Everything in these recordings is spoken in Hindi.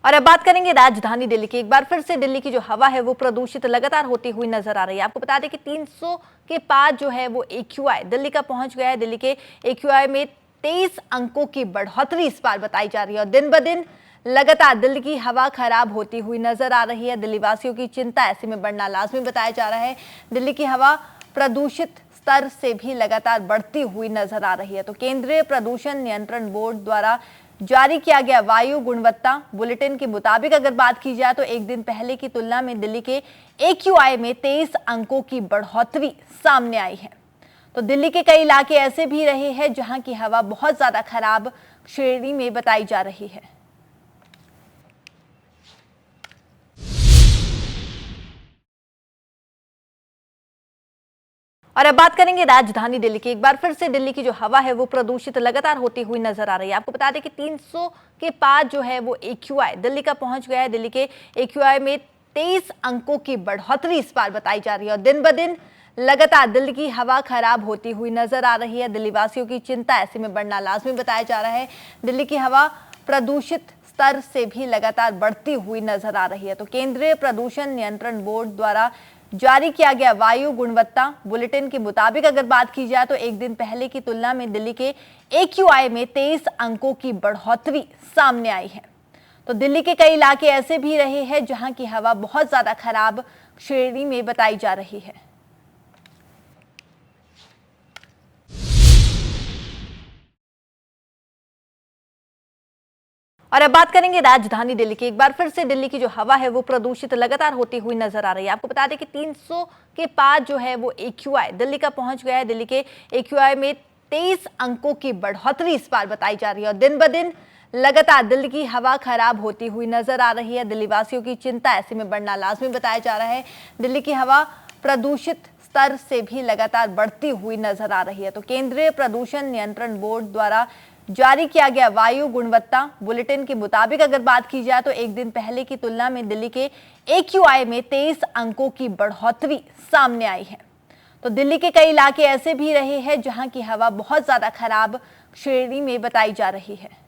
और अब बात करेंगे राजधानी दिल्ली की। एक बार फिर से दिल्ली की जो हवा है वो प्रदूषित लगातार होती हुई नजर आ रही है। आपको बता दें कि 300 के पार जो है वो AQI दिल्ली का पहुंच गया है। दिल्ली के AQI में 23 अंकों की बढ़ोतरी इस बार बताई जा रही है और दिन ब दिन लगातार दिल्ली की हवा खराब होती हुई नजर आ रही है। दिल्ली वासियों की चिंता ऐसे में बढ़ना लाजमी बताया जा रहा है। दिल्ली की हवा प्रदूषित स्तर से भी लगातार बढ़ती हुई नजर आ रही है। तो केंद्रीय प्रदूषण नियंत्रण बोर्ड द्वारा जारी किया गया वायु गुणवत्ता बुलेटिन के मुताबिक अगर बात की जाए तो एक दिन पहले की तुलना में दिल्ली के AQI में 23 अंकों की बढ़ोतरी सामने आई है। तो दिल्ली के कई इलाके ऐसे भी रहे हैं जहां की हवा बहुत ज्यादा खराब श्रेणी में बताई जा रही है। और अब बात करेंगे राजधानी दिल्ली की। एक बार फिर से दिल्ली की जो हवा है वो प्रदूषित लगातार होती हुई नजर आ रही है। आपको बता दें कि 300 के पार जो है वो AQI दिल्ली का पहुंच गया है। दिल्ली के AQI में 23 अंकों की बढ़ोतरी इस बार बताई जा रही है और दिन ब दिन लगातार दिल्ली की हवा खराब होती हुई नजर आ रही है। दिल्ली वासियों की चिंता ऐसे में बढ़ना लाजमी बताया जा रहा है। दिल्ली की हवा प्रदूषित स्तर से भी लगातार बढ़ती हुई नजर आ रही है। तो केंद्रीय प्रदूषण नियंत्रण बोर्ड द्वारा जारी किया गया वायु गुणवत्ता बुलेटिन के मुताबिक अगर बात की जाए तो एक दिन पहले की तुलना में दिल्ली के AQI में 23 अंकों की बढ़ोतरी सामने आई है। तो दिल्ली के कई इलाके ऐसे भी रहे हैं जहां की हवा बहुत ज्यादा खराब श्रेणी में बताई जा रही है। और अब बात करेंगे राजधानी दिल्ली की। एक बार फिर से दिल्ली की जो हवा है वो प्रदूषित लगातार होती हुई नजर आ रही है। आपको बता दें कि 300 के पार जो है वो AQI दिल्ली का पहुंच गया है। दिल्ली के AQI में 23 अंकों की बढ़ोतरी इस बार बताई जा रही है और दिन ब दिन लगातार दिल्ली की हवा खराब होती हुई नजर आ रही है। दिल्ली वासियों की चिंता ऐसे में बढ़ना लाजमी बताया जा रहा है। दिल्ली की हवा प्रदूषित स्तर से भी लगातार बढ़ती हुई नजर आ रही है। तो केंद्रीय प्रदूषण नियंत्रण बोर्ड द्वारा जारी किया गया वायु गुणवत्ता बुलेटिन के मुताबिक अगर बात की जाए तो एक दिन पहले की तुलना में दिल्ली के AQI में 23 अंकों की बढ़ोतरी सामने आई है। तो दिल्ली के कई इलाके ऐसे भी रहे हैं जहां की हवा बहुत ज्यादा खराब श्रेणी में बताई जा रही है।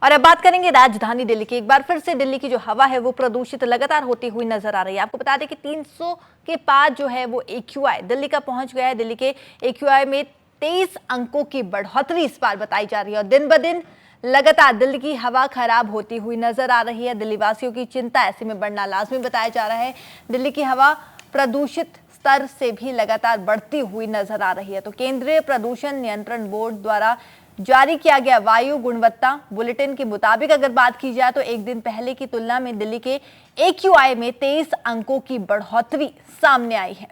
और अब बात करेंगे राजधानी दिल्ली की। एक बार फिर से दिल्ली की जो हवा है वो प्रदूषित लगातार होती हुई नजर आ रही है। आपको बता दें कि 300 के पार जो है वो AQI दिल्ली का पहुंच गया है। दिल्ली के AQI में 23 अंकों की बढ़ोतरी इस बार बताई जा रही है और दिन ब दिन लगातार दिल्ली की हवा खराब होती हुई नजर आ रही है। दिल्ली वासियों की चिंता ऐसे में बढ़ना लाजमी बताया जा रहा है। दिल्ली की हवा प्रदूषित स्तर से भी लगातार बढ़ती हुई नजर आ रही है। तो केंद्रीय प्रदूषण नियंत्रण बोर्ड द्वारा जारी किया गया वायु गुणवत्ता बुलेटिन के मुताबिक अगर बात की जाए तो एक दिन पहले की तुलना में दिल्ली के AQI में 23 अंकों की बढ़ोतरी सामने आई है।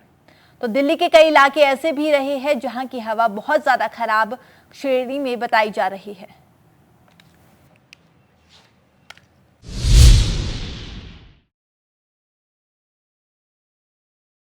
तो दिल्ली के कई इलाके ऐसे भी रहे हैं जहां की हवा बहुत ज्यादा खराब श्रेणी में बताई जा रही है।